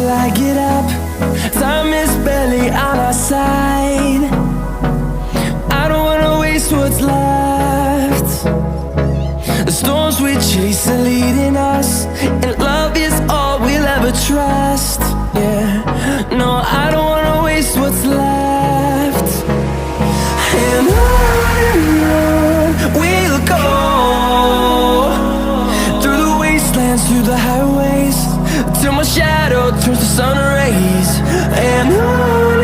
I get up. Time is barely on our side. I don't wanna waste what's left. The storms we chase are leading us, and love is all we'll ever trust. Yeah, no, I don't wanna waste what's left. And on we'll go, through the wastelands, through the highways, till my shadow turns to sun rays. And on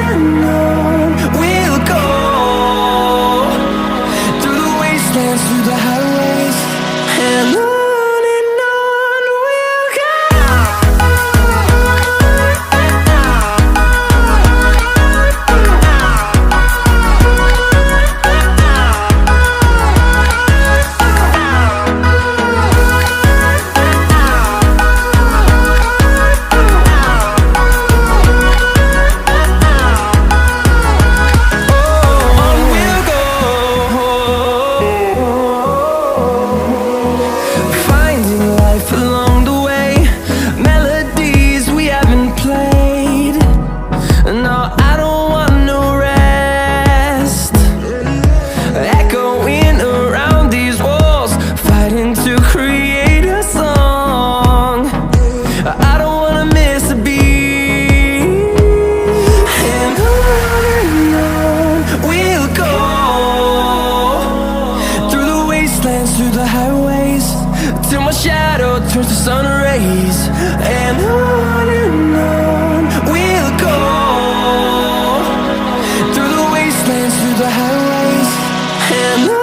we'll go, through the wastelands, through the highways, and on. Through the highways, till my shadow turns to sun rays. And on we'll go, through the wastelands, through the highways, and on.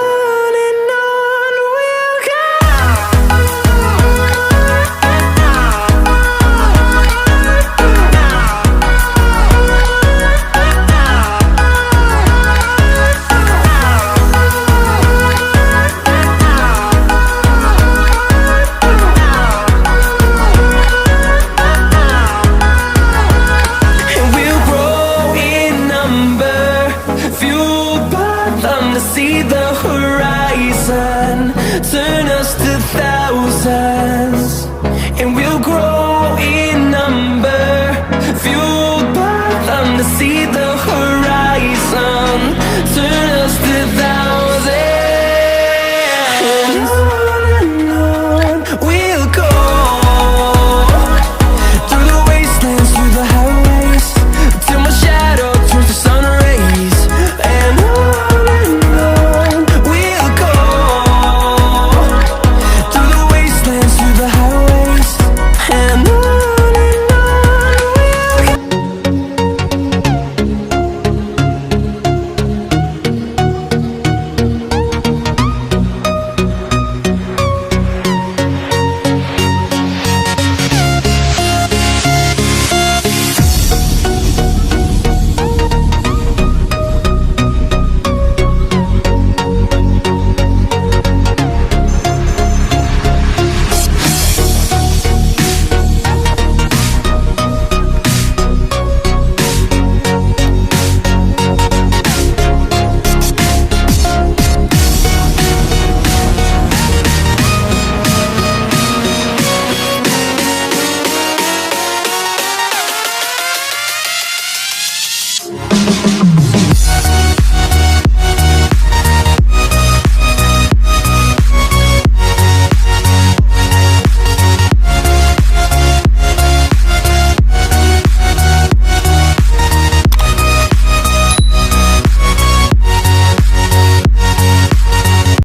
See the horizon turn us to thousands, and we'll grow in number, fueled by them to see the horizon.